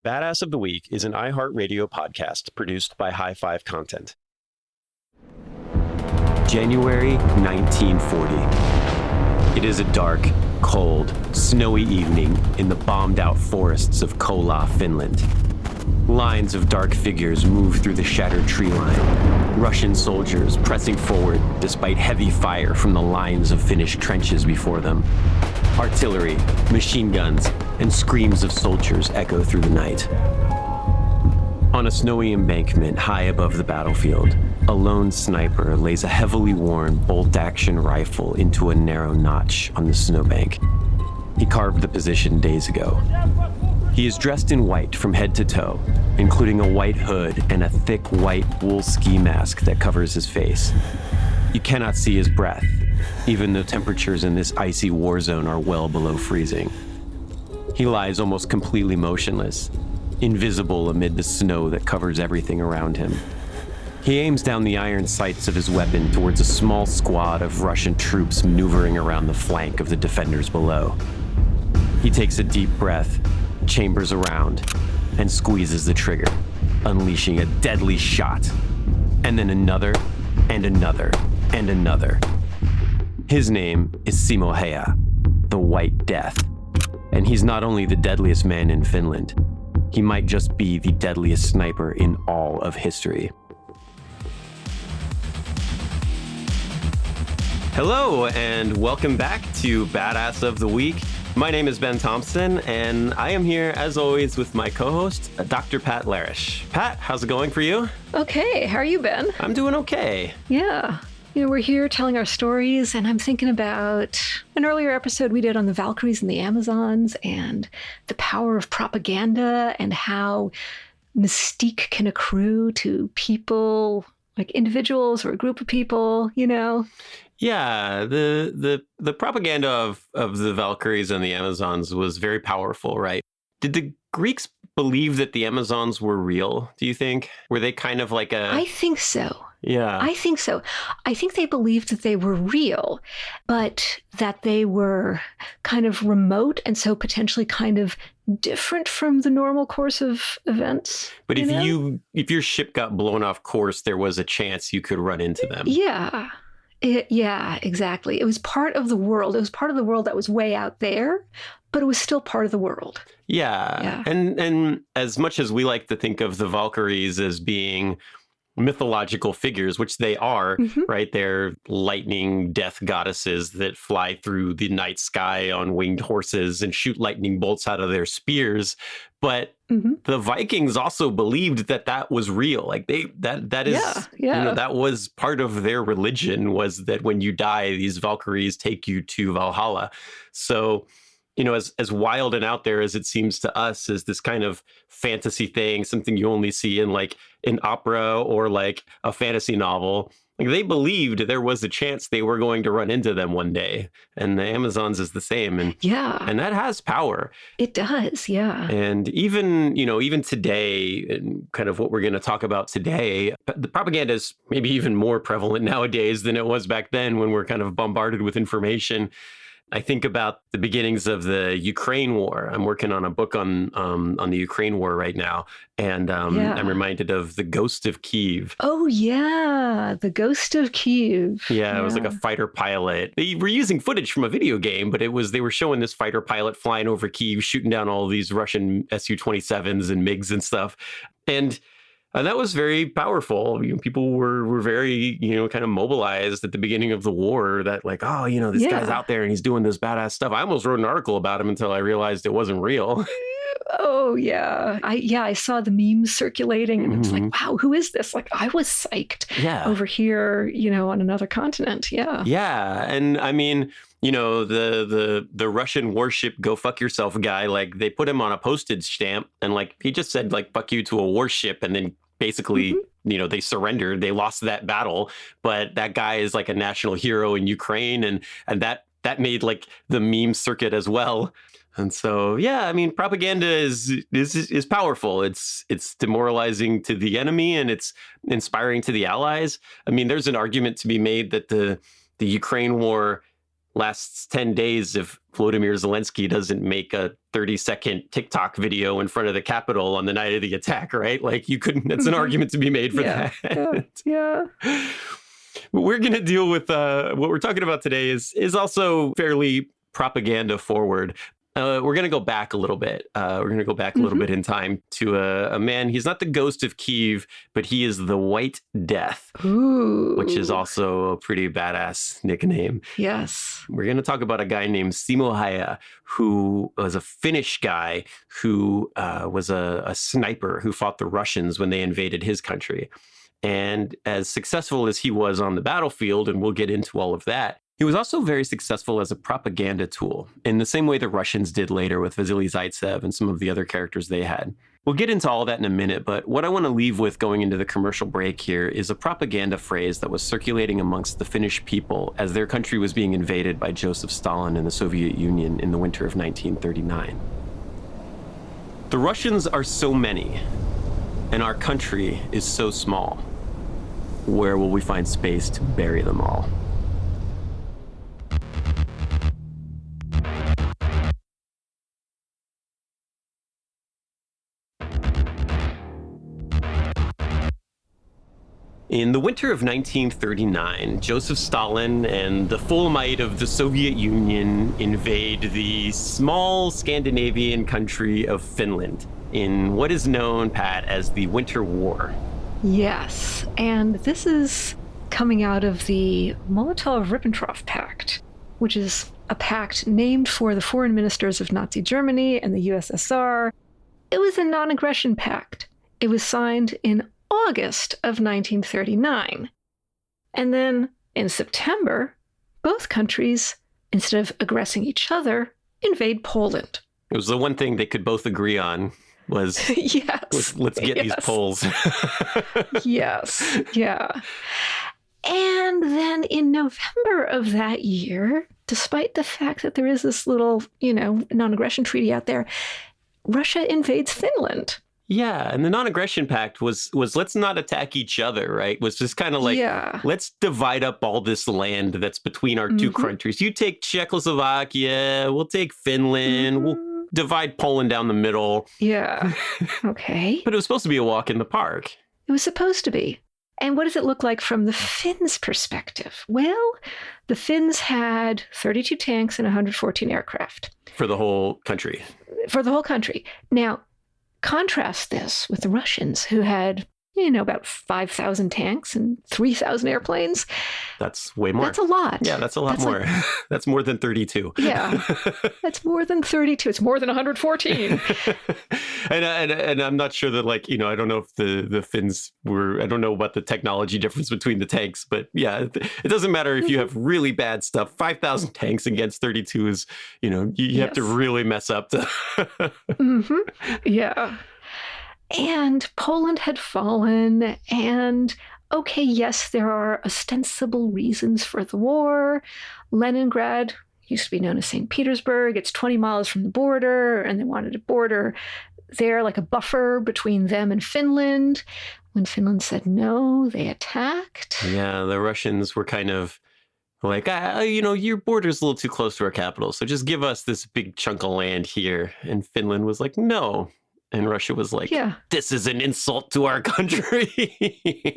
Badass of the Week is an iHeartRadio podcast produced by High Five Content. January 1940. It is a dark, cold, snowy evening in the bombed-out forests of Kola, Finland. Lines of dark figures move through the shattered tree line, Russian soldiers pressing forward despite heavy fire from the lines of Finnish trenches before them. Artillery, machine guns, and screams of soldiers echo through the night. On a snowy embankment high above the battlefield, a lone sniper lays a heavily worn bolt-action rifle into a narrow notch on the snowbank. He carved the position days ago. He is dressed in white from head to toe, including a white hood and a thick white wool ski mask that covers his face. You cannot see his breath, even though temperatures in this icy war zone are well below freezing. He lies almost completely motionless, invisible amid the snow that covers everything around him. He aims down the iron sights of his weapon towards a small squad of Russian troops maneuvering around the flank of the defenders below. He takes a deep breath, chambers around, and squeezes the trigger, unleashing a deadly shot. And then another, and another, and another. His name is Simo Hayha, the White Death. And he's not only the deadliest man in Finland, he might just be the deadliest sniper in all of history. Hello, and welcome back to Badass of the Week. My name is Ben Thompson, and I am here, as always, with my co-host, Dr. Pat Larish. Pat, how's it going for you? Okay, how are you, Ben? I'm doing okay. Yeah. We're here telling our stories, and I'm thinking about an earlier episode we did on the Valkyries and the Amazons and the power of propaganda and how mystique can accrue to people, like individuals or a group of people, Yeah, the propaganda of the Valkyries and the Amazons was very powerful, right? Did the Greeks believe that the Amazons were real, do you think? Were they kind of like I think so. Yeah. I think so. I think they believed that they were real, but that they were kind of remote and so potentially kind of different from the normal course of events. But if your ship got blown off course, there was a chance you could run into them. Yeah. Yeah, exactly. It was part of the world. It was part of the world that was way out there, but it was still part of the world. Yeah. And as much as we like to think of the Valkyries as being mythological figures, which they are, right? They're lightning death goddesses that fly through the night sky on winged horses and shoot lightning bolts out of their spears. But the Vikings also believed that was real. Like that is, that was part of their religion, was that when you die, these Valkyries take you to Valhalla. So, as wild and out there as it seems to us as this kind of fantasy thing, something you only see in like an opera or like a fantasy novel, like they believed there was a chance they were going to run into them one day. And the Amazons is the same. And and that has power. It does, yeah. And even today, and kind of what we're going to talk about today, the propaganda is maybe even more prevalent nowadays than it was back then when we're kind of bombarded with information. I think about the beginnings of the Ukraine war. I'm working on a book on the Ukraine war right now, and I'm reminded of the Ghost of Kyiv. Oh yeah, the Ghost of Kyiv. Yeah, it was like a fighter pilot. They were using footage from a video game, but they were showing this fighter pilot flying over Kyiv, shooting down all these Russian Su-27s and MiGs and stuff, and that was very powerful. People were very, kind of mobilized at the beginning of the war that like, this guy's out there and he's doing this badass stuff. I almost wrote an article about him until I realized it wasn't real. Oh, yeah. I saw the memes circulating and it's like, wow, who is this? Like, I was psyched over here, on another continent. Yeah. Yeah. And I mean, the Russian warship go fuck yourself guy, like they put him on a postage stamp and like he just said like fuck you to a warship, and then basically they surrendered. They lost that battle, but that guy is like a national hero in Ukraine, and that made like the meme circuit as well. And so, yeah, I mean, propaganda is powerful. It's demoralizing to the enemy and it's inspiring to the allies. I mean, there's an argument to be made that the Ukraine war lasts 10 days if Volodymyr Zelensky doesn't make a 30-second TikTok video in front of the Capitol on the night of the attack, right? Like you couldn't, that's an argument to be made for that. Yeah. But we're going to deal with what we're talking about today is also fairly propaganda forward. We're going to go back a little bit. We're going to go back a little bit in time to a man. He's not the ghost of Kyiv, but he is the White Death, which is also a pretty badass nickname. Yes. We're going to talk about a guy named Simo Hayha, who was a Finnish guy who was a sniper who fought the Russians when they invaded his country. And as successful as he was on the battlefield, and we'll get into all of that, he was also very successful as a propaganda tool in the same way the Russians did later with Vasily Zaitsev and some of the other characters they had. We'll get into all that in a minute, but what I want to leave with going into the commercial break here is a propaganda phrase that was circulating amongst the Finnish people as their country was being invaded by Joseph Stalin and the Soviet Union in the winter of 1939. The Russians are so many, and our country is so small. Where will we find space to bury them all? In the winter of 1939, Joseph Stalin and the full might of the Soviet Union invade the small Scandinavian country of Finland in what is known, Pat, as the Winter War. Yes, and this is coming out of the Molotov-Ribbentrop Pact, which is a pact named for the foreign ministers of Nazi Germany and the USSR. It was a non-aggression pact. It was signed in August of 1939. And then in September, both countries, instead of aggressing each other, invade Poland. It was the one thing they could both agree on was, yes. let's get these Poles. Yes, yeah. And then in November of that year, despite the fact that there is this little, non-aggression treaty out there, Russia invades Finland. Yeah, and the non-aggression pact was let's not attack each other, right? Was just kind of like, let's divide up all this land that's between our two countries. You take Czechoslovakia, we'll take Finland, we'll divide Poland down the middle. Yeah, okay. But it was supposed to be a walk in the park. It was supposed to be. And what does it look like from the Finns' perspective? Well, the Finns had 32 tanks and 114 aircraft. For the whole country. For the whole country. Now, contrast this with the Russians, who had, about 5,000 tanks and 3,000 airplanes. That's way more. That's a lot. Yeah, that's a lot more. That's more than 32. Yeah, that's more than 32. It's more than 114. and I'm not sure that, I don't know if the Finns I don't know about the technology difference between the tanks, but yeah, it doesn't matter if you have really bad stuff. 5,000 tanks against 32 is, you have to really mess up to. Yeah. And Poland had fallen, and okay, yes, there are ostensible reasons for the war. Leningrad used to be known as St. Petersburg. It's 20 miles from the border, and they wanted a border there, like a buffer between them and Finland. When Finland said no, they attacked. Yeah, the Russians were kind of like, your border's a little too close to our capital, so just give us this big chunk of land here. And Finland was like, no. And Russia was like, this is an insult to our country.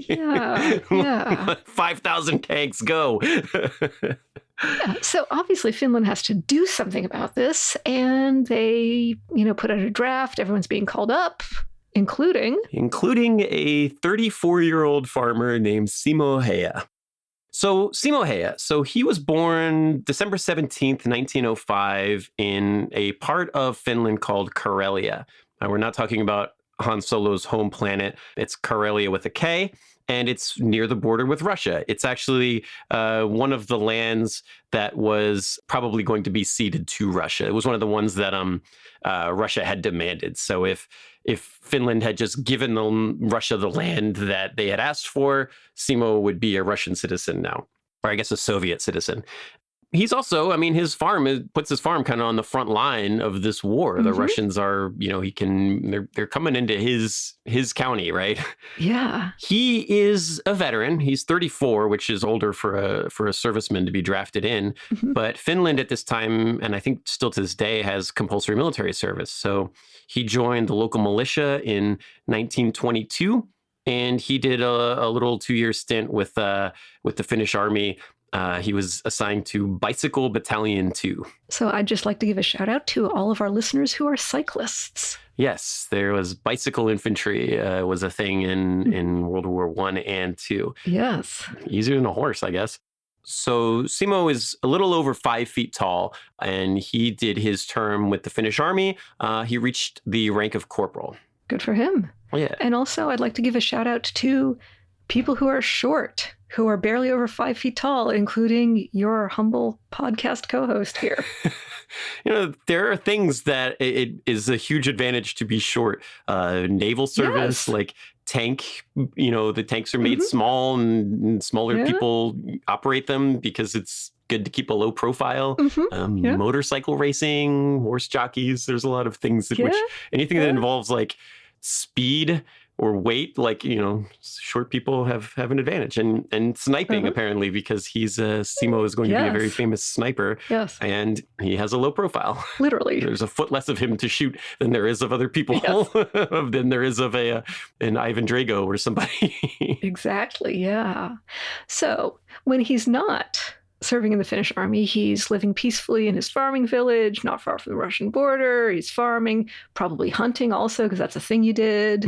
Yeah. 5,000 tanks, go. So obviously Finland has to do something about this. And they, put out a draft. Everyone's being called up, including a 34-year-old farmer named Simo Hayha. So Simo Hayha, he was born December 17th, 1905 in a part of Finland called Karelia. We're not talking about Han Solo's home planet. It's Karelia with a K, and it's near the border with Russia. It's actually one of the lands that was probably going to be ceded to Russia. It was one of the ones that Russia had demanded. So if Finland had just given Russia the land that they had asked for, Simo would be a Russian citizen now, or I guess a Soviet citizen. he's also, I mean, his farm puts his farm kind of on the front line of this war. The Russians are, they're coming into his county, right? Yeah. He is a veteran. He's 34, which is older for a serviceman to be drafted in. But Finland at this time, and I think still to this day, has compulsory military service. So he joined the local militia in 1922, and he did a little 2-year stint with the Finnish army. He was assigned to Bicycle Battalion 2. So I'd just like to give a shout out to all of our listeners who are cyclists. Yes, there was bicycle infantry was a thing in World War I and II. Yes. Easier than a horse, I guess. So Simo is a little over 5 feet tall, and he did his term with the Finnish army. He reached the rank of corporal. Good for him. Yeah. And also I'd like to give a shout out to people who are short, who are barely over 5 feet tall, including your humble podcast co-host here. There are things that it is a huge advantage to be short. Naval service, like tank, the tanks are made small and smaller people operate them because it's good to keep a low profile. Motorcycle racing, horse jockeys, there's a lot of things which anything that involves like speed or weight, like, short people have an advantage. And sniping, apparently, because Simo is going to be a very famous sniper. Yes. And he has a low profile. Literally. There's a foot less of him to shoot than there is of other people, than there is of an Ivan Drago or somebody. Exactly, yeah. So when he's not serving in the Finnish army, he's living peacefully in his farming village, not far from the Russian border. He's farming, probably hunting also, because that's a thing you did.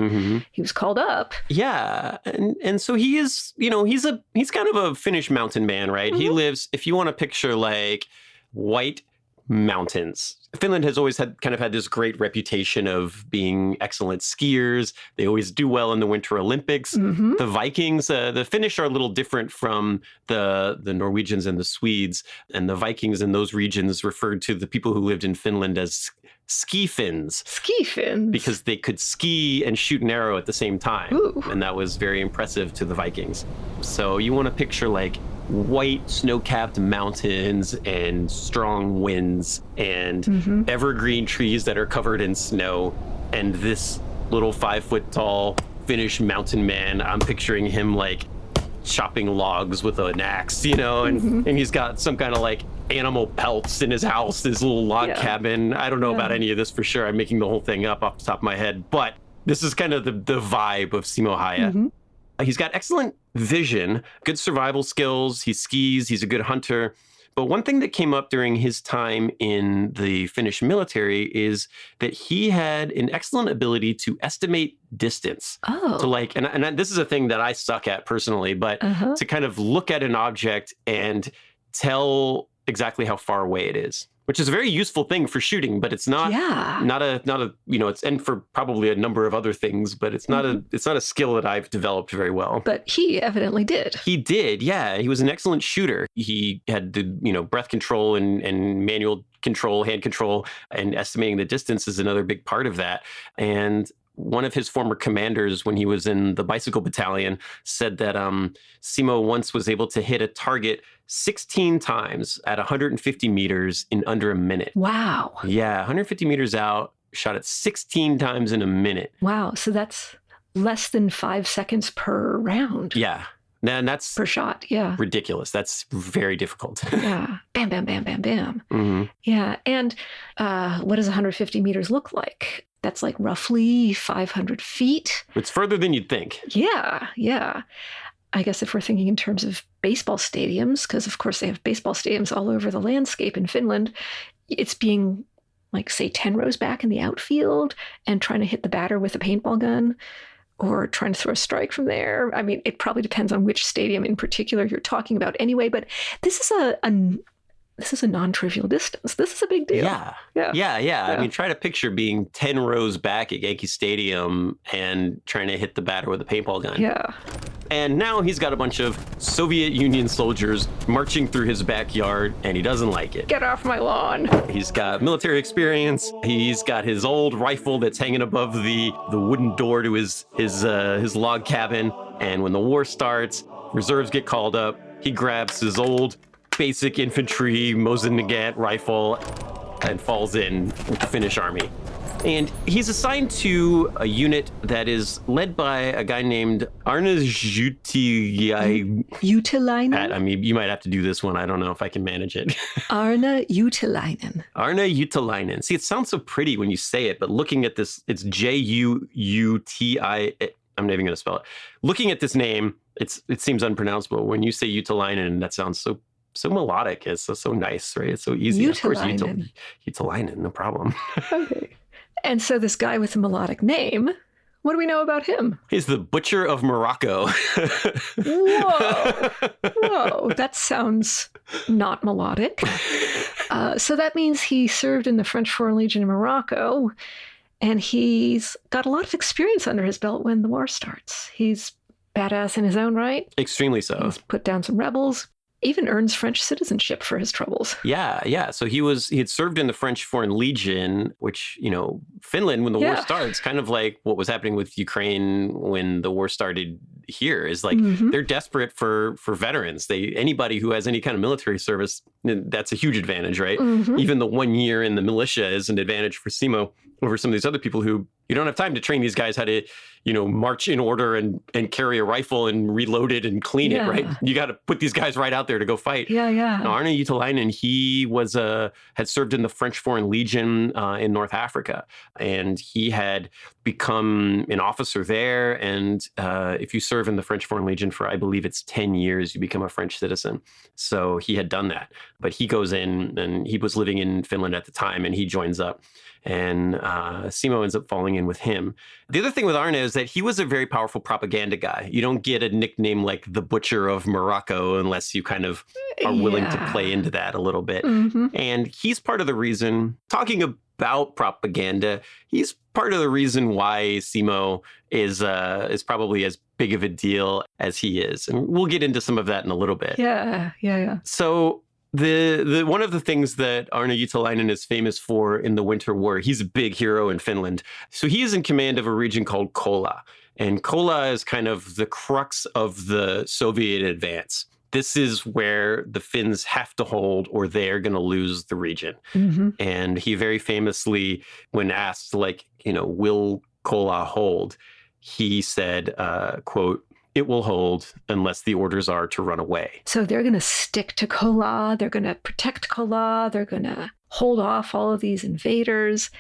He was called up. Yeah. And so he is, he's kind of a Finnish mountain man, right? He lives, if you want to picture like white mountains. Finland has always had this great reputation of being excellent skiers. They always do well in the Winter Olympics. The Vikings, the Finnish are a little different from the Norwegians and the Swedes. And the Vikings in those regions referred to the people who lived in Finland as ski Finns. Ski Finns? Because they could ski and shoot an arrow at the same time. Ooh. And that was very impressive to the Vikings. So you want to picture like white snow-capped mountains and strong winds and evergreen trees that are covered in snow, and this little 5-foot-tall Finnish mountain man. I'm picturing him like chopping logs with an axe, and he's got some kind of like animal pelts in his house, his little log cabin. I don't know about any of this for sure. I'm making the whole thing up off the top of my head, but this is kind of the vibe of Simo Hayha. He's got excellent vision, good survival skills. He skis. He's a good hunter. But one thing that came up during his time in the Finnish military is that he had an excellent ability to estimate distance. Oh. So and this is a thing that I suck at personally, but to kind of look at an object and tell exactly how far away it is, which is a very useful thing for shooting, but it's not a it's, and for probably a number of other things, but it's not a skill that I've developed very well. But he evidently did. He did, yeah. He was an excellent shooter. He had the breath control and manual control, hand control, and estimating the distance is another big part of that. And one of his former commanders, when he was in the Bicycle Battalion, said that Simo once was able to hit a target 16 times at 150 meters in under a minute. Wow. Yeah, 150 meters out, shot it 16 times in a minute. Wow. So that's less than 5 seconds per round. Yeah. And that's per shot. Yeah. Ridiculous. That's very difficult. Yeah. Bam, bam, bam, bam, bam. Yeah. And what does 150 meters look like? That's like roughly 500 feet. It's further than you'd think. Yeah. Yeah. I guess if we're thinking in terms of baseball stadiums, because of course they have baseball stadiums all over the landscape in Finland, it's being like, say, 10 rows back in the outfield and trying to hit the batter with a paintball gun or trying to throw a strike from there. I mean, it probably depends on which stadium in particular you're talking about anyway, but this is a non-trivial distance. This is a big deal. Yeah. I mean, try to picture being 10 rows back at Yankee Stadium and trying to hit the batter with a paintball gun. Yeah. And now he's got a bunch of Soviet Union soldiers marching through his backyard, and he doesn't like it. Get off my lawn. He's got military experience. He's got his old rifle that's hanging above the wooden door to his log cabin. And when the war starts, reserves get called up. He grabs his old basic infantry Mosin-Nagant rifle and falls in with the Finnish army. And he's assigned to a unit that is led by a guy named Arne Utilainen. Utilainen? I mean, you might have to do this one. I don't know if I can manage it. Arne Utilainen. Arne Utilainen. See, it sounds so pretty when you say it, but looking at this, it's Juuti. I'm not even going to spell it. Looking at this name, it seems unpronounceable. When you say Utilainen, that sounds so melodic. It's so nice, right? It's so easy. Of course, Utilainen, no problem. Okay. And so this guy with a melodic name, what do we know about him? He's the Butcher of Morocco. Whoa, that sounds not melodic. So that means he served in the French Foreign Legion in Morocco, and he's got a lot of experience under his belt when the war starts. He's badass in his own right. Extremely so. He's put down some rebels. Even earns French citizenship for his troubles. Yeah. So he had served in the French Foreign Legion, which, Finland, when the war starts, kind of like what was happening with Ukraine when the war started here, is like they're desperate for veterans. Anybody who has any kind of military service, that's a huge advantage, right? Even the 1 year in the militia is an advantage for Simo over some of these other people who you don't have time to train these guys how to, march in order and carry a rifle and reload it and clean it, right? You got to put these guys right out there to go fight. Yeah. Now, Arne Utilainen, he had served in the French Foreign Legion in North Africa, and he had become an officer there. And if you serve in the French Foreign Legion for, I believe it's 10 years, you become a French citizen. So he had done that, but he goes in, and he was living in Finland at the time, and he joins up. And Simo ends up falling in with him. The other thing with Arne is that he was a very powerful propaganda guy. You don't get a nickname like the Butcher of Morocco unless you kind of are willing to play into that a little bit. And he's part of the reason, talking about propaganda, he's part of the reason why Simo is probably as big of a deal as he is. And we'll get into some of that in a little bit. Yeah. So the one of the things that Arne Utilainen is famous for in the Winter War, he's a big hero in Finland. So he is in command of a region called Kola. And Kola is kind of the crux of the Soviet advance. This is where the Finns have to hold or they're going to lose the region. And he very famously, when asked, will Kola hold? He said, quote, "It will hold unless the orders are to run away." So they're going to stick to Kola. They're going to protect Kola. They're going to hold off all of these invaders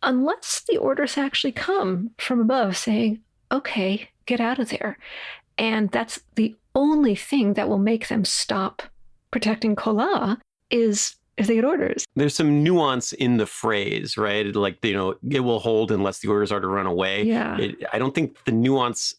unless the orders actually come from above saying, okay, get out of there. And that's the only thing that will make them stop protecting Kola is if they get orders. There's some nuance in the phrase, right? Like, it will hold unless the orders are to run away. Yeah. I don't think the nuance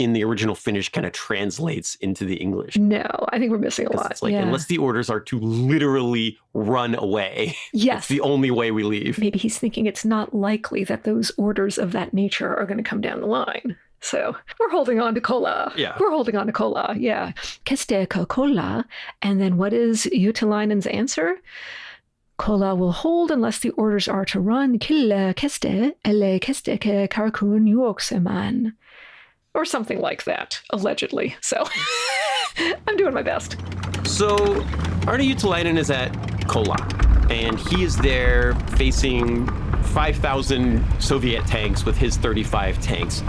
in the original Finnish kind of translates into the English. No, I think we're missing a lot. It's like, unless the orders are to literally run away. Yes. It's the only way we leave. Maybe he's thinking it's not likely that those orders of that nature are going to come down the line. So we're holding on to Kola. Yeah. We're holding on to Kola. Yeah. Keste Kola. And then what is Utilainen's answer? Kola will hold unless the orders are to run. Kille keste, elle keste ke karakun juoksemaan. Or something like that, allegedly. So I'm doing my best. So Arne Utilainen is at Kola, and he is there facing 5,000 Soviet tanks with his 35 tanks.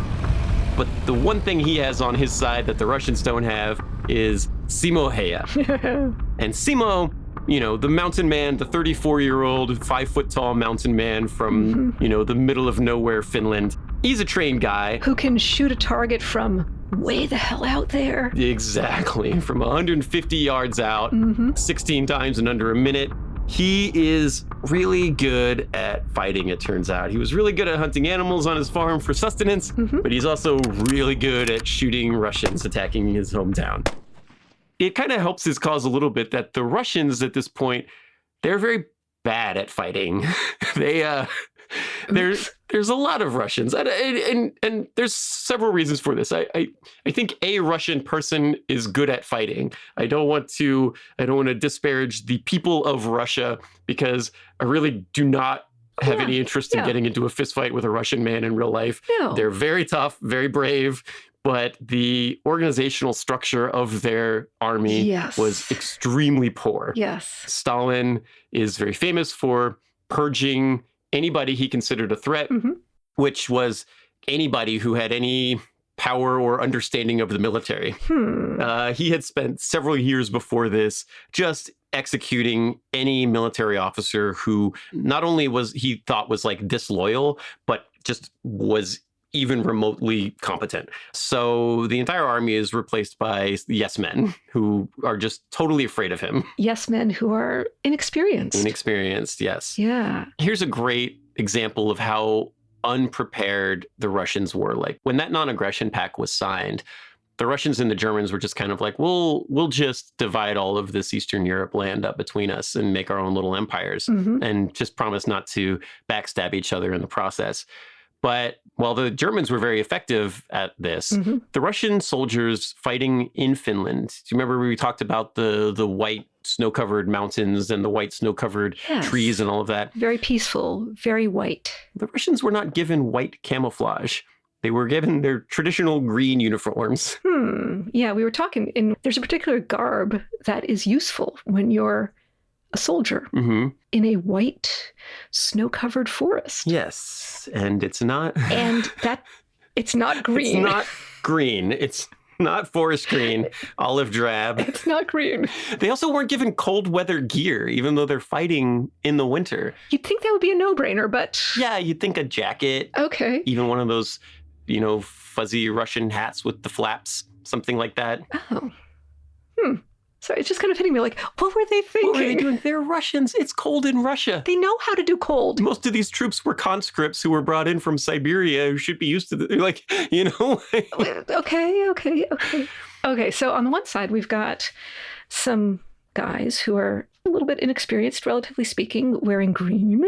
But the one thing he has on his side that the Russians don't have is Simo Hayha. And Simo, the mountain man, the 34-year-old, 5-foot-tall mountain man from, the middle of nowhere, Finland. He's a trained guy. Who can shoot a target from way the hell out there. Exactly. From 150 yards out, 16 times in under a minute. He is really good at fighting, it turns out. He was really good at hunting animals on his farm for sustenance, but he's also really good at shooting Russians attacking his hometown. It kind of helps his cause a little bit that the Russians at this point, they're very bad at fighting. There's a lot of Russians, and there's several reasons for this. I think a Russian person is good at fighting. I don't want to disparage the people of Russia because I really do not have any interest in getting into a fist fight with a Russian man in real life. No. They're very tough, very brave, but the organizational structure of their army Yes. was extremely poor. Yes. Stalin is very famous for purging anybody he considered a threat, which was anybody who had any power or understanding of the military. He had spent several years before this just executing any military officer who not only was he thought was like disloyal, but just was even remotely competent. So the entire army is replaced by yes men who are just totally afraid of him. Yes men who are inexperienced. Inexperienced, yes. Yeah. Here's a great example of how unprepared the Russians were. Like when that non-aggression pact was signed, the Russians and the Germans were just kind of like, we'll just divide all of this Eastern Europe land up between us and make our own little empires and just promise not to backstab each other in the process. But while the Germans were very effective at this, the Russian soldiers fighting in Finland, do you remember we talked about the white snow-covered mountains and the white snow-covered trees and all of that? Very peaceful, very white. The Russians were not given white camouflage. They were given their traditional green uniforms. Yeah, we were talking, there's a particular garb that is useful when you're a soldier in a white, snow-covered forest. Yes, and it's not... And it's not green. It's not green. It's not forest green, olive drab. It's not green. They also weren't given cold weather gear, even though they're fighting in the winter. You'd think that would be a no-brainer, but... Yeah, you'd think a jacket. Okay. Even one of those, fuzzy Russian hats with the flaps, something like that. Oh. So it's just kind of hitting me like, what were they thinking? What were they doing? They're Russians. It's cold in Russia. They know how to do cold. Most of these troops were conscripts who were brought in from Siberia who should be used to Okay, so on the one side, we've got some guys who are a little bit inexperienced, relatively speaking, wearing green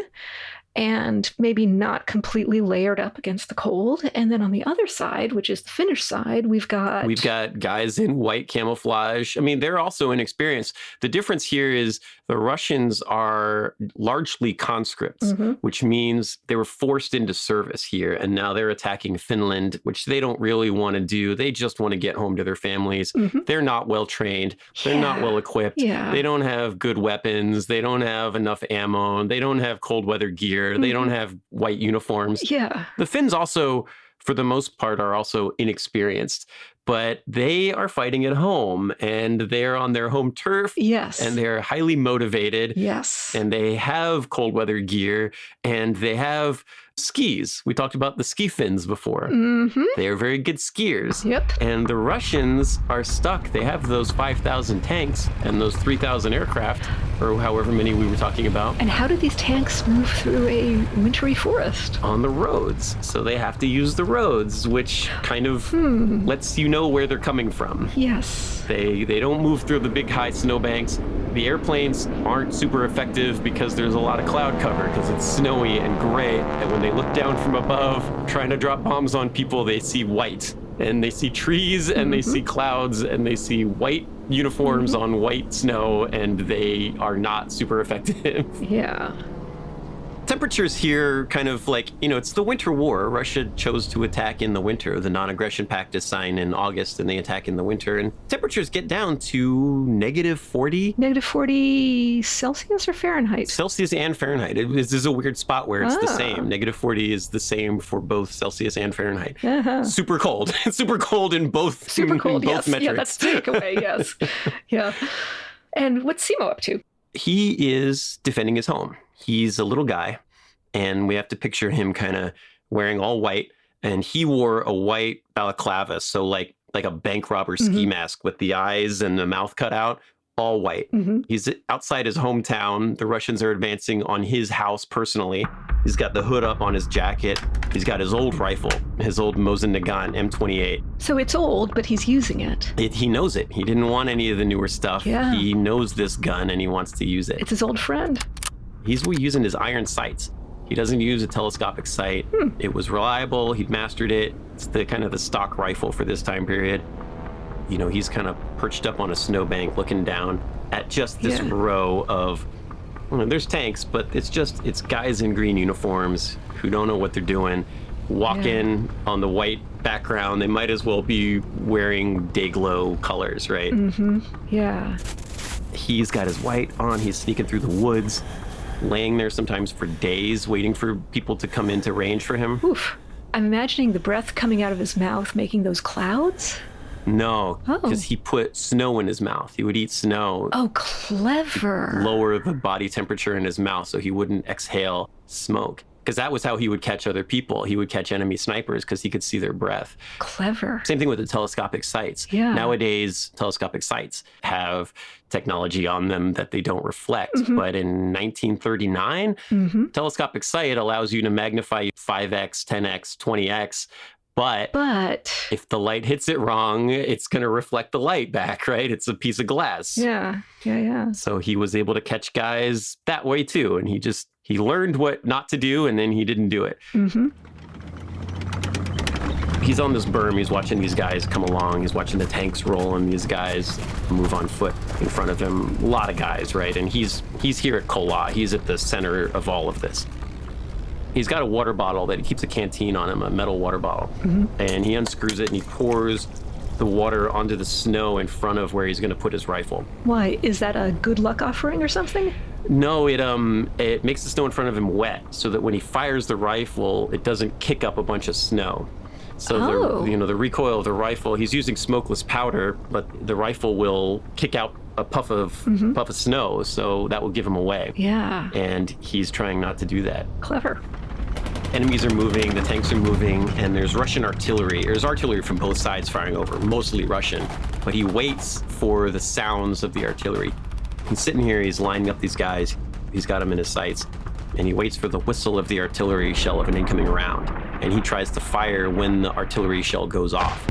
and maybe not completely layered up against the cold. And then on the other side, which is the Finnish side, we've got guys in white camouflage. I mean, they're also inexperienced. The difference here is the Russians are largely conscripts, which means they were forced into service here. And now they're attacking Finland, which they don't really want to do. They just want to get home to their families. They're not well trained. They're not well equipped. Yeah. They don't have good weapons. They don't have enough ammo. They don't have cold weather gear. They don't have white uniforms. Yeah. The Finns also, for the most part, are also inexperienced, but they are fighting at home and they're on their home turf. Yes. And they're highly motivated. Yes. And they have cold weather gear and they have skis. We talked about the ski Finns before. They are very good skiers. Yep. And the Russians are stuck. They have those 5,000 tanks and those 3,000 aircraft, or however many we were talking about. And how do these tanks move through a wintry forest? On the roads. So they have to use the roads, which kind of lets you know where they're coming from. Yes. They don't move through the big high snowbanks. The airplanes aren't super effective because there's a lot of cloud cover because it's snowy and gray. And when they look down from above, trying to drop bombs on people, they see white. And they see trees and they see clouds and they see white uniforms on white snow, and they are not super effective. Yeah. Temperatures here kind of like, it's the winter war. Russia chose to attack in the winter. The non-aggression pact is signed in August and they attack in the winter. And temperatures get down to -40. -40 Celsius or Fahrenheit? Celsius and Fahrenheit. This is a weird spot where it's the same. -40 is the same for both Celsius and Fahrenheit. Super cold. It's super cold in both, super cold, both yes. metrics. Yeah, that's the takeaway, yes. Yeah. And what's Simo up to? He is defending his home. He's a little guy, and we have to picture him kind of wearing all white, and he wore a white balaclava, so like a bank robber ski mask with the eyes and the mouth cut out, all white. He's outside his hometown. The Russians are advancing on his house personally. He's got the hood up on his jacket. He's got his old rifle, his old Mosin Nagant M28. So it's old, but he's using it. He knows it. He didn't want any of the newer stuff. Yeah. He knows this gun and he wants to use it. It's his old friend. He's using his iron sights. He doesn't use a telescopic sight. It was reliable. He'd mastered it. It's the kind of the stock rifle for this time period. He's kind of perched up on a snowbank looking down at just this row of, there's tanks, but it's guys in green uniforms who don't know what they're doing. walk in on the white background. They might as well be wearing day glow colors, right? Mm-hmm. Yeah. He's got his white on. He's sneaking through the woods, laying there sometimes for days, waiting for people to come into range for him. Oof. I'm imagining the breath coming out of his mouth making those clouds. No, because he put snow in his mouth. He would eat snow. Oh, clever. Lower the body temperature in his mouth so he wouldn't exhale smoke. Because that was how he would catch other people. He would catch enemy snipers because he could see their breath. Clever. Same thing with the telescopic sights. Yeah. Nowadays, telescopic sights have technology on them that they don't reflect. But in 1939, telescopic sight allows you to magnify 5x, 10x, 20x. But if the light hits it wrong, it's going to reflect the light back, right? It's a piece of glass. Yeah. So he was able to catch guys that way too. And he learned what not to do, and then he didn't do it. He's on this berm. He's watching these guys come along. He's watching the tanks roll and these guys move on foot in front of him. A lot of guys, right? And he's here at Kola. He's at the center of all of this. He's got a water bottle that he keeps a canteen on him, a metal water bottle. And he unscrews it and he pours the water onto the snow in front of where he's going to put his rifle. Why? Is that a good luck offering or something? No, it makes the snow in front of him wet so that when he fires the rifle, it doesn't kick up a bunch of snow. So the recoil of the rifle, he's using smokeless powder, but the rifle will kick out a puff of snow, so that will give him away. Yeah. And he's trying not to do that. Clever. Enemies are moving, the tanks are moving, and there's Russian artillery. There's artillery from both sides firing over, mostly Russian. But he waits for the sounds of the artillery. He's sitting here, he's lining up these guys. He's got them in his sights. And he waits for the whistle of the artillery shell of an incoming round. And he tries to fire when the artillery shell goes off,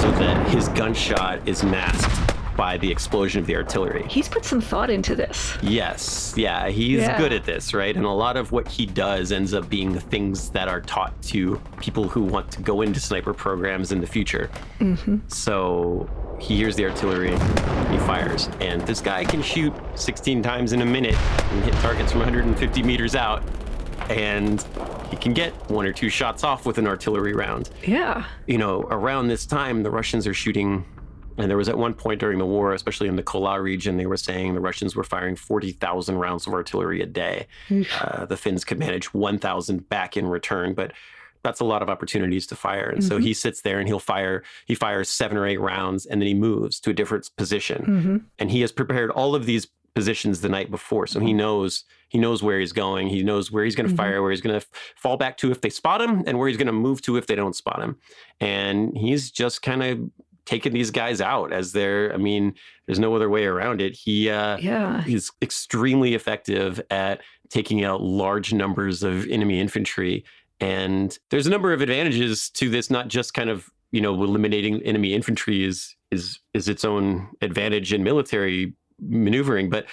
so that his gunshot is masked by the explosion of the artillery. He's put some thought into this. Yes. Yeah, he's good at this, right? And a lot of what he does ends up being the things that are taught to people who want to go into sniper programs in the future. So he hears the artillery, he fires. And this guy can shoot 16 times in a minute and hit targets from 150 meters out. And he can get one or two shots off with an artillery round. Yeah. Around this time, the Russians are shooting. And there was at one point during the war, especially in the Kola region, they were saying the Russians were firing 40,000 rounds of artillery a day. The Finns could manage 1,000 back in return, but that's a lot of opportunities to fire. And so he sits there and he fires 7 or 8 rounds, and then he moves to a different position. And he has prepared all of these positions the night before. So he knows where he's going. He knows where he's going to fire, where he's going to fall back to if they spot him, and where he's going to move to if they don't spot him. And he's just kind of taking these guys out as there's no other way around it. He's extremely effective at taking out large numbers of enemy infantry. And there's a number of advantages to this, not just kind of, eliminating enemy infantry is its own advantage in military maneuvering, but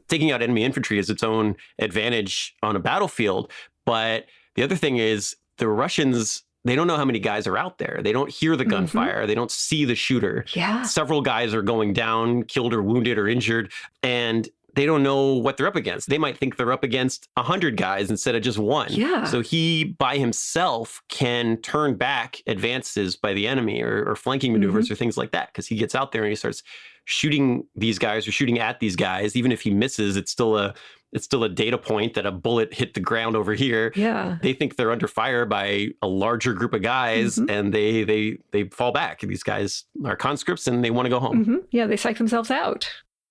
taking out enemy infantry is its own advantage on a battlefield. But the other thing is the Russians, they don't know how many guys are out there. They don't hear the gunfire. They don't see the shooter. Yeah. Several guys are going down, killed or wounded or injured, and they don't know what they're up against. They might think they're up against 100 guys instead of just one. Yeah. So he, by himself, can turn back advances by the enemy or flanking maneuvers or things like that, because he gets out there and he starts shooting these guys or shooting at these guys. Even if he misses, it's still a data point that a bullet hit the ground over here. Yeah. They think they're under fire by a larger group of guys, and they fall back. These guys are conscripts and they want to go home. Yeah, they psych themselves out.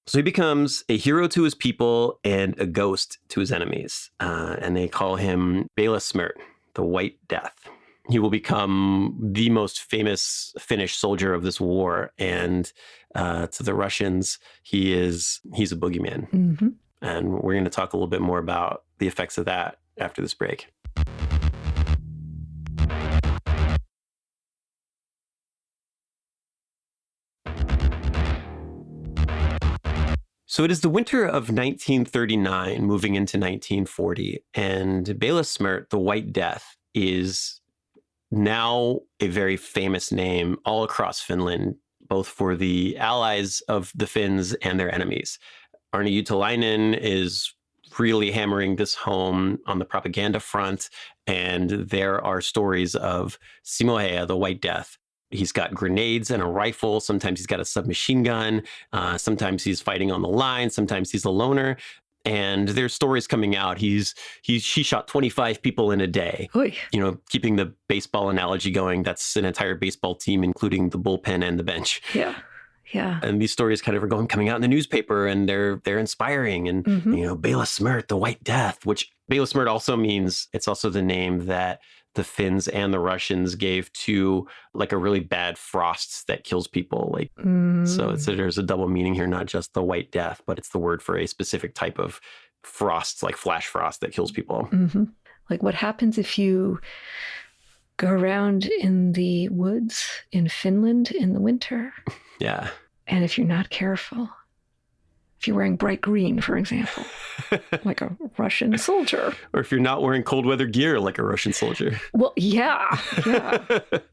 So he becomes a hero to his people and a ghost to his enemies. And they call him Deadliest, the White Death. He will become the most famous Finnish soldier of this war. And to the Russians, he's a boogeyman. And we're going to talk a little bit more about the effects of that after this break. So it is the winter of 1939, moving into 1940, and Deadliest, the White Death, is now a very famous name all across Finland, both for the allies of the Finns and their enemies. Arne Juutalainen is really hammering this home on the propaganda front. And there are stories of Simo Hayha, the White Death. He's got grenades and a rifle. Sometimes he's got a submachine gun. Sometimes he's fighting on the line. Sometimes he's a loner. And there's stories coming out. She shot 25 people in a day. Oy. You know, keeping the baseball analogy going, that's an entire baseball team, including the bullpen and the bench. Yeah. Yeah. And these stories kind of are coming out in the newspaper, and they're inspiring. And, you know, Bela Smrt, the White Death, which Bela Smrt also means, it's also the name that the Finns and the Russians gave to like a really bad frost that kills people. Like, so there's a double meaning here, not just the White Death, but it's the word for a specific type of frost, like flash frost that kills people. Mm-hmm. Like what happens if you go around in the woods in Finland in the winter? Yeah. And if you're not careful, if you're wearing bright green, for example, like a Russian soldier. Or if you're not wearing cold weather gear like a Russian soldier. Well, yeah.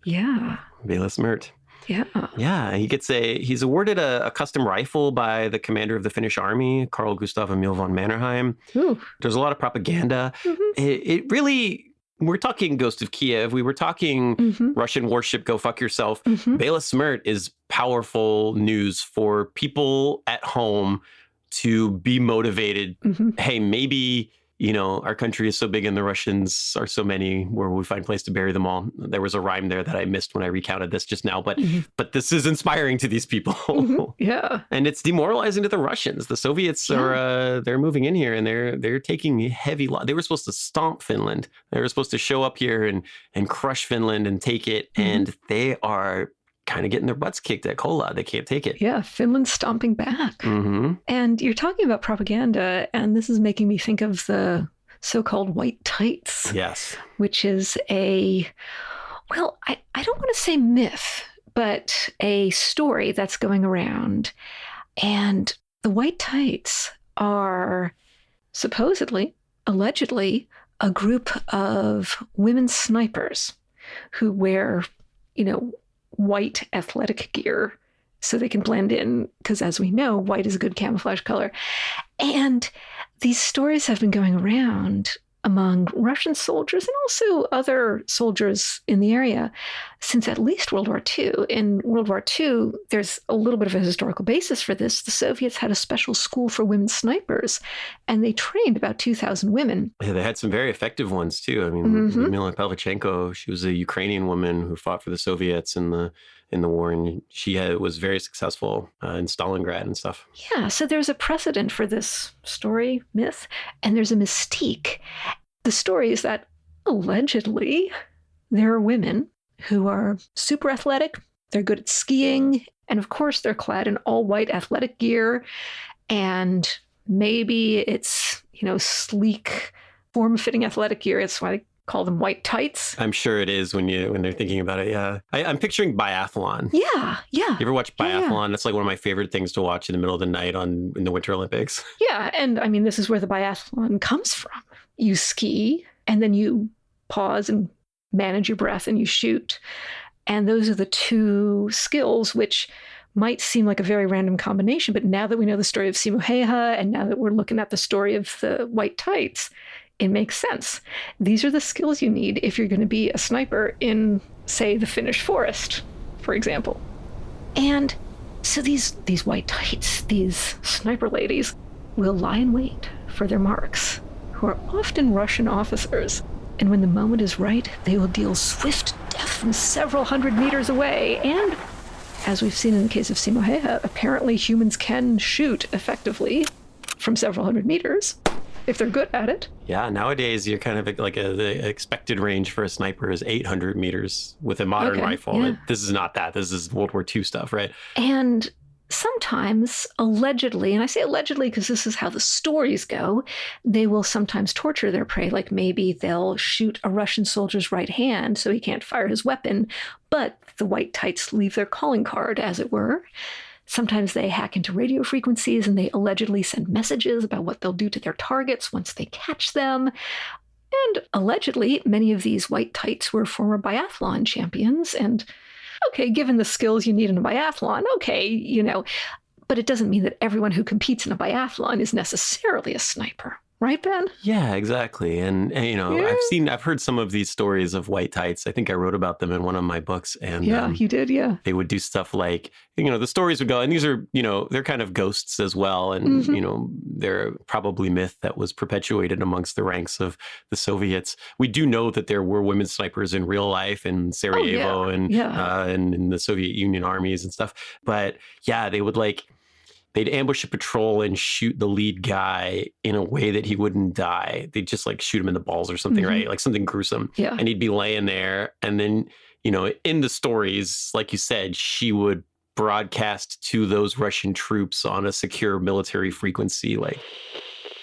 Yeah. Bela Smrt. Yeah. Yeah. He's awarded a custom rifle by the commander of the Finnish army, Carl Gustav Emil von Mannerheim. Ooh. There's a lot of propaganda. It really... We're talking Ghost of Kiev. We were talking Russian warship, go fuck yourself. Bela Smrt is powerful news for people at home to be motivated. Hey, maybe, you know, our country is so big and the Russians are so many, where we find a place to bury them all. There was a rhyme there that I missed when I recounted this just now, but this is inspiring to these people. Yeah. And it's demoralizing to the Russians. The Soviets are they're moving in here, and they're taking heavy they were supposed to stomp Finland. They were supposed to show up here and crush Finland and take it, and they are kind of getting their butts kicked at Kola. They can't take it. Yeah, Finland's stomping back. And you're talking about propaganda, and this is making me think of the so-called white tights. Yes. Which is I don't want to say myth, but a story that's going around. And the white tights are supposedly, allegedly, a group of women snipers who wear, you know, white athletic gear so they can blend in, because as we know, white is a good camouflage color. And these stories have been going around among Russian soldiers and also other soldiers in the area since at least World War II. In World War II, there's a little bit of a historical basis for this. The Soviets had a special school for women snipers, and they trained about 2,000 women. Yeah, they had some very effective ones, too. I mean, Lyudmila Pavlichenko, she was a Ukrainian woman who fought for the Soviets in the war, and she was very successful in Stalingrad and stuff. Yeah, so there's a precedent for this story, myth, and there's a mystique. The story is that allegedly there are women who are super athletic, they're good at skiing, and of course they're clad in all white athletic gear, and maybe it's, you know, sleek, form-fitting athletic gear. It's why they call them white tights. I'm sure it is when they're thinking about it. Yeah, I'm picturing biathlon. Yeah. You ever watch biathlon? Yeah. It's like one of my favorite things to watch in the middle of the night in the Winter Olympics. Yeah, and I mean, this is where the biathlon comes from. You ski, and then you pause and manage your breath, and you shoot. And those are the two skills which might seem like a very random combination, but now that we know the story of Simo Hayha, and now that we're looking at the story of the white tights, it makes sense. These are the skills you need if you're going to be a sniper in, say, the Finnish forest, for example. And so these white tights, these sniper ladies, will lie in wait for their marks, who are often Russian officers. And when the moment is right, they will deal swift death from several hundred meters away. And, as we've seen in the case of Simo Hayha, apparently humans can shoot effectively from several hundred meters if they're good at it. Yeah, nowadays you're kind of like the expected range for a sniper is 800 meters with a modern rifle. Yeah. This is not that. This is World War II stuff, right? And sometimes, allegedly, and I say allegedly because this is how the stories go, they will sometimes torture their prey. Like maybe they'll shoot a Russian soldier's right hand so he can't fire his weapon, but the white tights leave their calling card, as it were. Sometimes they hack into radio frequencies and they allegedly send messages about what they'll do to their targets once they catch them. And allegedly, many of these white tights were former biathlon champions. And okay, given the skills you need in a biathlon, okay, you know, but it doesn't mean that everyone who competes in a biathlon is necessarily a sniper. Right, Ben? Yeah, exactly. And you know, Yeah. I've heard some of these stories of white tights. I think I wrote about them in one of my books. And Yeah, you did, yeah. they would do stuff like, you know, the stories would go, and these are, you know, they're kind of ghosts as well. And, you know, they're probably myth that was perpetuated amongst the ranks of the Soviets. We do know that there were women snipers in real life in Sarajevo and in the Soviet Union armies and stuff. But yeah, they would they'd ambush a patrol and shoot the lead guy in a way that he wouldn't die. They'd just like shoot him in the balls or something, right? Like something gruesome. Yeah. And he'd be laying there. And then, you know, in the stories, like you said, she would broadcast to those Russian troops on a secure military frequency, like,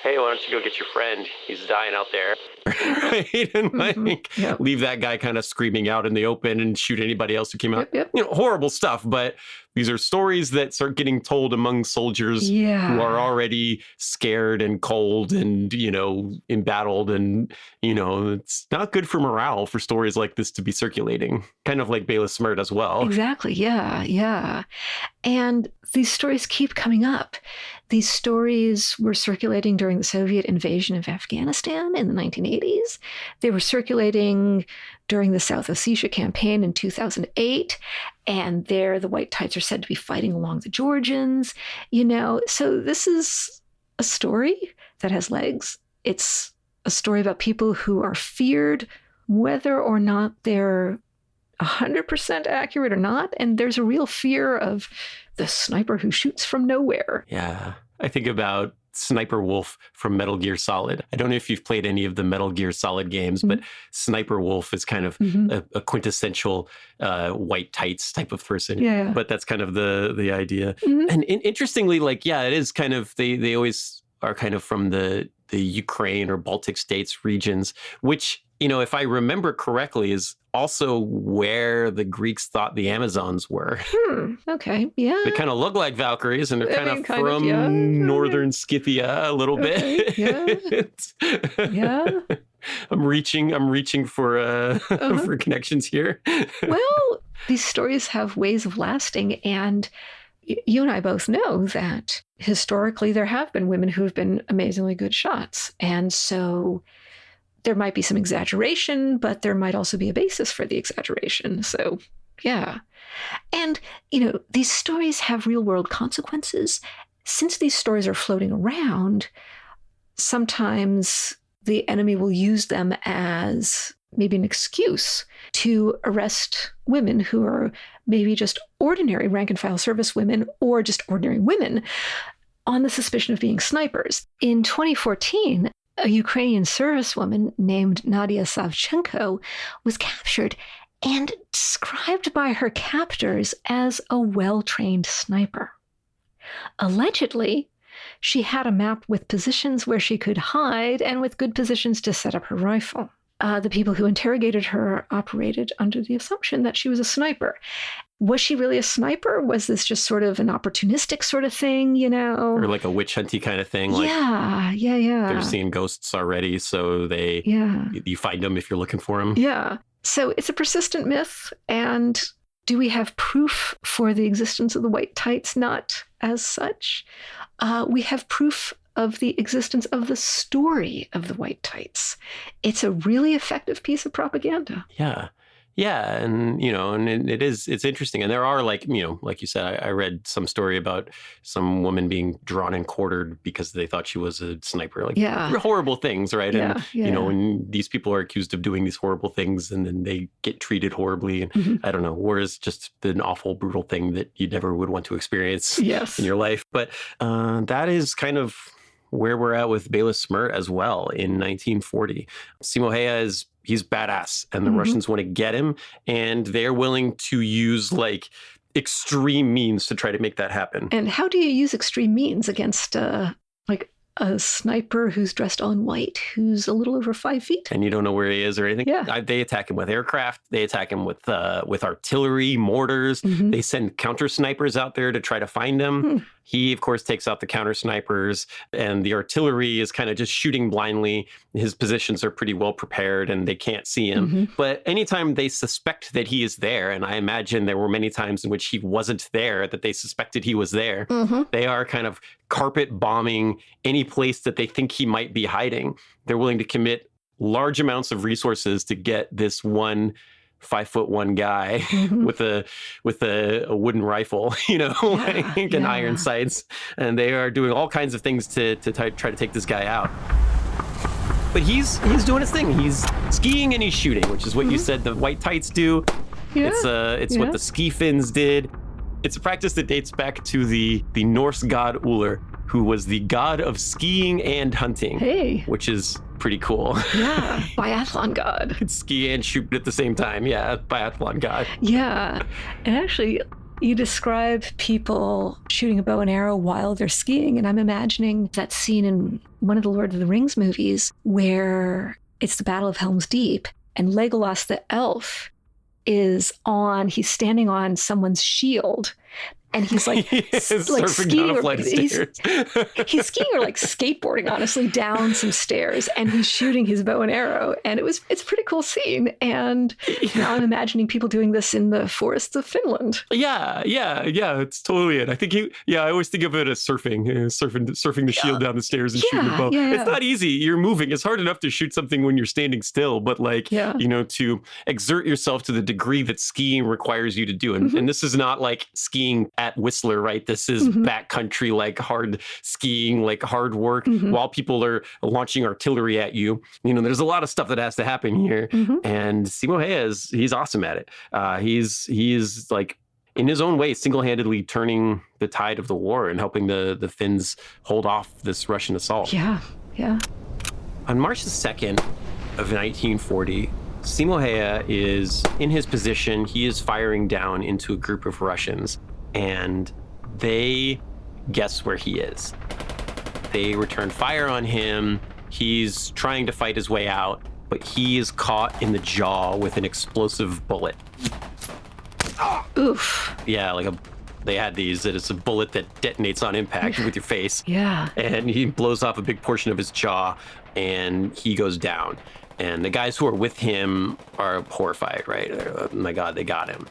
hey, why don't you go get your friend? He's dying out there. Right? And leave that guy kind of screaming out in the open and shoot anybody else who came out. You know, horrible stuff. But these are stories that start getting told among soldiers who are already scared and cold and, you know, embattled. And, you know, it's not good for morale for stories like this to be circulating. Kind of like Bela Smrt as well. Exactly. Yeah. Yeah. And these stories keep coming up. These stories were circulating during the Soviet invasion of Afghanistan in the 1980s. They were circulating during the South Ossetia campaign in 2008. And there, the white tights are said to be fighting along the Georgians, you know. So this is a story that has legs. It's a story about people who are feared, whether or not they're 100% accurate or not. And there's a real fear of the sniper who shoots from nowhere. Yeah. I think about Sniper Wolf from Metal Gear Solid. I don't know if you've played any of the Metal Gear Solid games, but Sniper Wolf is kind of a quintessential white tights type of person. Yeah. But that's kind of the idea. And interestingly, like, yeah, it is kind of, they always are kind of from the Ukraine or Baltic states regions, which, you know, if I remember correctly, is also where the Greeks thought the Amazons were. Okay, yeah. They kind of look like Valkyries, and they're kind of from northern Scythia a little bit. Yeah. I'm reaching for for connections here. Well, these stories have ways of lasting, and you and I both know that historically there have been women who have been amazingly good shots. And so there might be some exaggeration, but there might also be a basis for the exaggeration. So, yeah. And, you know, these stories have real world consequences. Since these stories are floating around, sometimes the enemy will use them as maybe an excuse to arrest women who are maybe just ordinary rank and file service women or just ordinary women on the suspicion of being snipers. In 2014, a Ukrainian servicewoman named Nadia Savchenko was captured and described by her captors as a well-trained sniper. Allegedly, she had a map with positions where she could hide and with good positions to set up her rifle. The people who interrogated her operated under the assumption that she was a sniper. Was she really a sniper? Was this just sort of an opportunistic sort of thing, you know? Or like a witch hunty kind of thing? Like Yeah. They're seeing ghosts already, so you find them if you're looking for them. Yeah. So it's a persistent myth. And do we have proof for the existence of the white tights? Not as such. We have proof of the existence of the story of the white tights. It's a really effective piece of propaganda. Yeah. And, you know, and it's interesting. And there are, like, you know, like you said, I read some story about some woman being drawn and quartered because they thought she was a sniper. Like, horrible things, right? And, you know, when these people are accused of doing these horrible things and then they get treated horribly, and I don't know, war is just an awful, brutal thing that you never would want to experience in your life. But that is kind of where we're at with Bela Smrt as well in 1940. Simo Hayha he's badass, and the Russians want to get him, and they're willing to use like extreme means to try to make that happen. And how do you use extreme means against like a sniper who's dressed all in white, who's a little over 5 feet? And you don't know where he is or anything? Yeah. They attack him with aircraft. They attack him with artillery, mortars. They send counter snipers out there to try to find him. He, of course, takes out the counter snipers, and the artillery is kind of just shooting blindly. His positions are pretty well prepared, and they can't see him. But anytime they suspect that he is there, and I imagine there were many times in which he wasn't there, that they suspected he was there, they are kind of carpet bombing any place that they think he might be hiding. They're willing to commit large amounts of resources to get this one 5'1" guy with a wooden rifle, and iron sights. And they are doing all kinds of things to try to take this guy out. But he's doing his thing. He's skiing and he's shooting, which is what you said the white tights do. Yeah. It's what the ski Finns did. It's a practice that dates back to the Norse god Ullr, who was the god of skiing and hunting. Hey. Which is pretty cool. Yeah, biathlon god. Could ski and shoot at the same time. Yeah, biathlon god. Yeah, and actually, you describe people shooting a bow and arrow while they're skiing, and I'm imagining that scene in one of the Lord of the Rings movies where it's the Battle of Helm's Deep, and Legolas the elf he's standing on someone's shield, and he's like, skiing down a flight of stairs. He's skiing or like skateboarding, honestly, down some stairs, and he's shooting his bow and arrow. And it's a pretty cool scene. And now I'm imagining people doing this in the forests of Finland. Yeah, it's totally it. I think I always think of it as surfing the shield down the stairs and shooting the bow. Yeah. It's not easy. You're moving. It's hard enough to shoot something when you're standing still, but to exert yourself to the degree that skiing requires you to do. And this is not like skiing at Whistler, right? This is backcountry, like hard skiing, like hard work while people are launching artillery at you. There's a lot of stuff that has to happen here. And Simo Hayha he's awesome at it. He's like, in his own way, single-handedly turning the tide of the war and helping the Finns hold off this Russian assault. Yeah. On March the 2nd of 1940, Simo Hayha is in his position. He is firing down into a group of Russians, and they guess where he is. They return fire on him. He's trying to fight his way out, but he is caught in the jaw with an explosive bullet. Oof. Yeah, they had these, that it's a bullet that detonates on impact with your face. Yeah. And he blows off a big portion of his jaw, and he goes down. And the guys who are with him are horrified, right? Oh my God, they got him.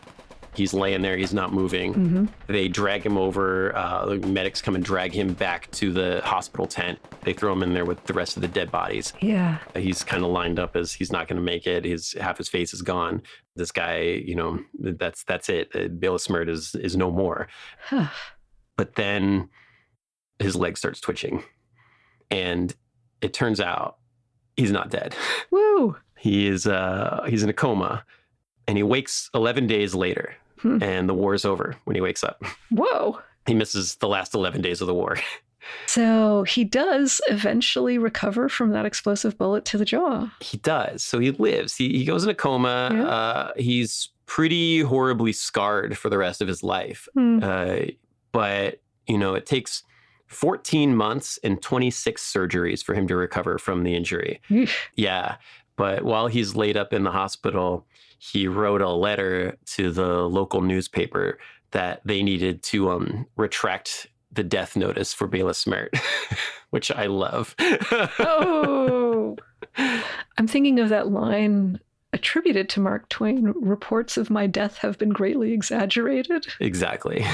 He's laying there. He's not moving. They drag him over. The medics come and drag him back to the hospital tent. They throw him in there with the rest of the dead bodies. Yeah. He's kind of lined up as he's not going to make it. Half his face is gone. This guy, that's it. Bela Smrt is no more. But then his leg starts twitching. And it turns out he's not dead. Woo! He's in a coma. And he wakes 11 days later, and the war is over when he wakes up. Whoa. He misses the last 11 days of the war. So he does eventually recover from that explosive bullet to the jaw. He does. So he lives. He goes in a coma. Yeah. He's pretty horribly scarred for the rest of his life. But, it takes 14 months and 26 surgeries for him to recover from the injury. Yeah. But while he's laid up in the hospital, he wrote a letter to the local newspaper that they needed to retract the death notice for Bela Smrt, which I love. Oh, I'm thinking of that line attributed to Mark Twain, "Reports of my death have been greatly exaggerated." Exactly.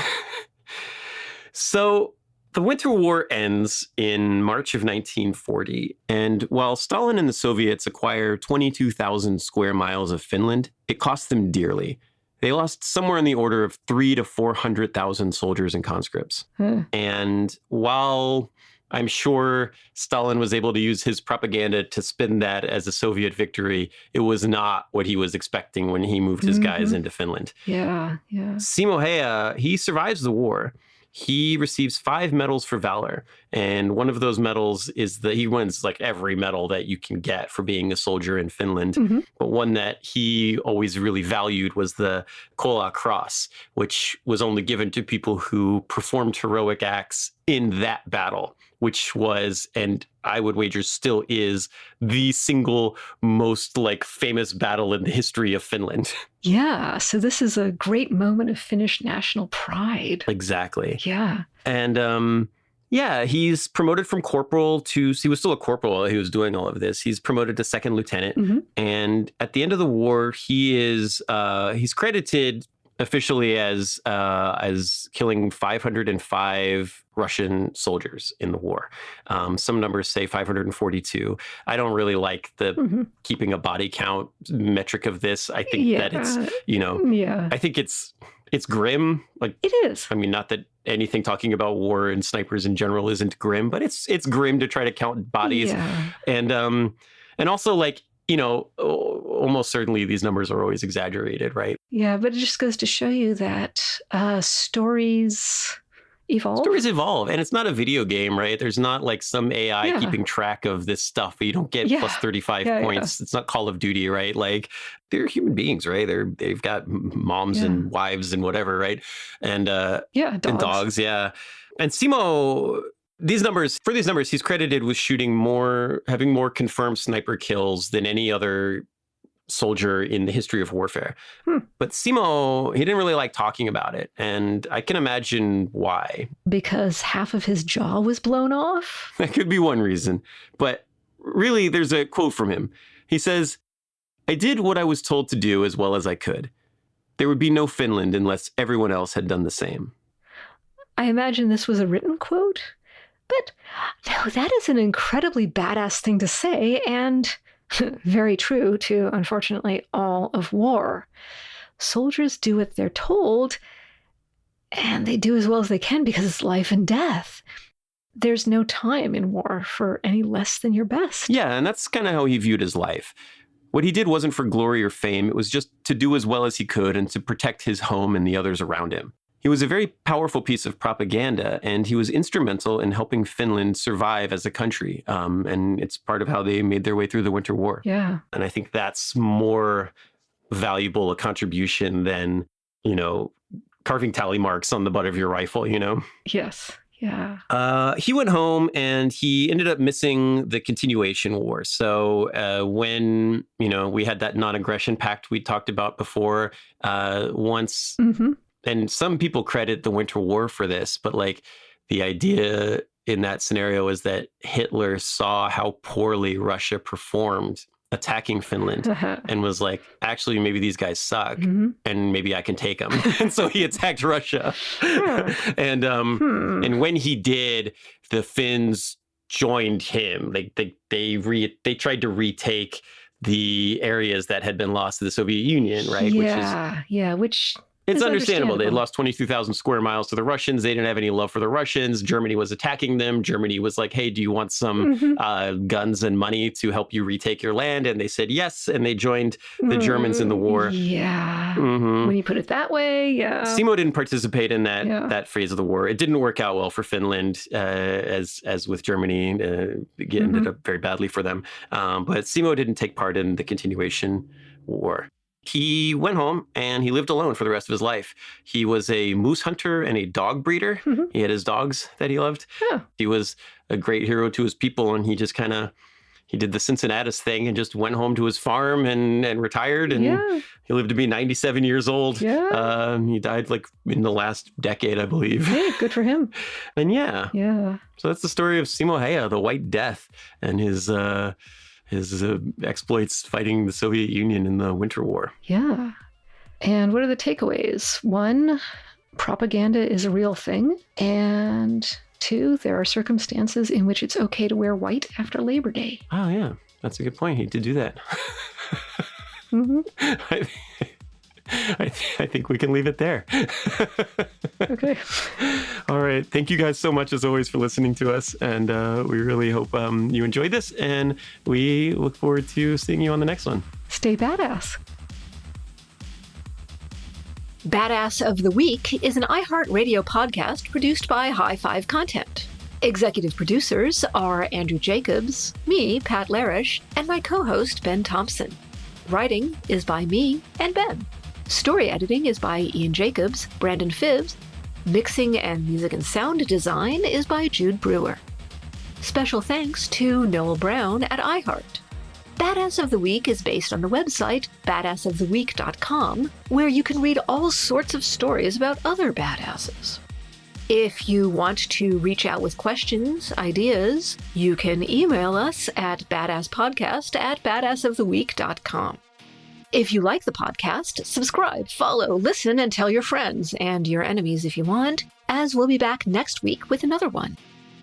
So the Winter War ends in March of 1940, and while Stalin and the Soviets acquire 22,000 square miles of Finland, it cost them dearly. They lost somewhere in the order of 300,000 to 400,000 soldiers and conscripts. And while I'm sure Stalin was able to use his propaganda to spin that as a Soviet victory, it was not what he was expecting when he moved his guys into Finland. Yeah. Simo Hayha, he survives the war. He receives 5 medals for valor. And one of those medals is he wins like every medal that you can get for being a soldier in Finland. But one that he always really valued was the Kola Cross, which was only given to people who performed heroic acts in that battle, which was, and I would wager still is, the single most famous battle in the history of Finland. Yeah, so this is a great moment of Finnish national pride. Exactly. Yeah. And he's promoted from corporal to, he was still a corporal while he was doing all of this. He's promoted to second lieutenant. And at the end of the war, he's credited officially as killing 505 Russian soldiers in the war. Some numbers say 542. I don't really like the keeping a body count metric of this. I think that it's, I think it's grim. Like, it is. I mean, not that anything talking about war and snipers in general isn't grim, but it's grim to try to count bodies. Yeah. And also, like, almost certainly these numbers are always exaggerated, right? Yeah, but it just goes to show you that stories evolve. Stories evolve, and it's not a video game, right? There's not like some AI keeping track of this stuff, but you don't get plus 35 points. It's not Call of Duty, right? Like, they're human beings, right? They've got moms and wives and whatever, right? And dogs. And dogs, And Simo, for these numbers, he's credited with having more confirmed sniper kills than any other soldier in the history of warfare. But Simo, he didn't really like talking about it. And I can imagine why. Because half of his jaw was blown off? That could be one reason. But really, there's a quote from him. He says, "I did what I was told to do as well as I could. There would be no Finland unless everyone else had done the same." I imagine this was a written quote. But no, that is an incredibly badass thing to say, and very true to, unfortunately, all of war. Soldiers do what they're told, and they do as well as they can because it's life and death. There's no time in war for any less than your best. Yeah, and that's kind of how he viewed his life. What he did wasn't for glory or fame. It was just to do as well as he could and to protect his home and the others around him. He was a very powerful piece of propaganda, and he was instrumental in helping Finland survive as a country. And it's part of how they made their way through the Winter War. Yeah. And I think that's more valuable a contribution than, carving tally marks on the butt of your rifle, Yes. Yeah. He went home and he ended up missing the continuation war. So when, we had that non-aggression pact we talked about before, once... And some people credit the Winter War for this, but like the idea in that scenario is that Hitler saw how poorly Russia performed attacking Finland and was like, actually, maybe these guys suck and maybe I can take them. And so he attacked Russia. And when he did, the Finns joined him. They tried to retake the areas that had been lost to the Soviet Union, right? Which it's understandable. They had lost 22,000 square miles to the Russians. They didn't have any love for the Russians. Germany was attacking them. Germany was like, hey, do you want some guns and money to help you retake your land? And they said yes. And they joined the Germans in the war. Yeah. When you put it that way, yeah. Simo didn't participate in that phase of the war. It didn't work out well for Finland, as with Germany. It ended up very badly for them. But Simo didn't take part in the continuation war. He went home and he lived alone for the rest of his life. He was a moose hunter and a dog breeder. He had his dogs that he loved. Yeah. He was a great hero to his people, and he just he did the Cincinnatus thing and just went home to his farm and retired. And he lived to be 97 years old. Yeah. He died like in the last decade, I believe. Hey, good for him. And so that's the story of Simo Hayha, the White Death, and his exploits fighting the Soviet Union in the Winter War. Yeah. And what are the takeaways? 1, propaganda is a real thing. And 2, there are circumstances in which it's okay to wear white after Labor Day. Oh, yeah. That's a good point. He did do that. I think we can leave it there. Okay. All right. Thank you guys so much, as always, for listening to us. And we really hope you enjoyed this. And we look forward to seeing you on the next one. Stay badass. Badass of the Week is an iHeartRadio podcast produced by High Five Content. Executive producers are Andrew Jacobs, me, Pat Larish, and my co-host, Ben Thompson. Writing is by me and Ben. Story editing is by Ian Jacobs, Brandon Phibbs. Mixing and music and sound design is by Jude Brewer. Special thanks to Noel Brown at iHeart. Badass of the Week is based on the website badassoftheweek.com, where you can read all sorts of stories about other badasses. If you want to reach out with questions, ideas, you can email us at badasspodcast@badassoftheweek.com. If you like the podcast, subscribe, follow, listen, and tell your friends and your enemies if you want, as we'll be back next week with another one.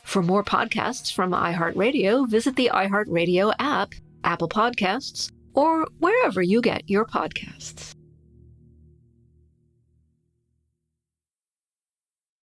For more podcasts from iHeartRadio, visit the iHeartRadio app, Apple Podcasts, or wherever you get your podcasts.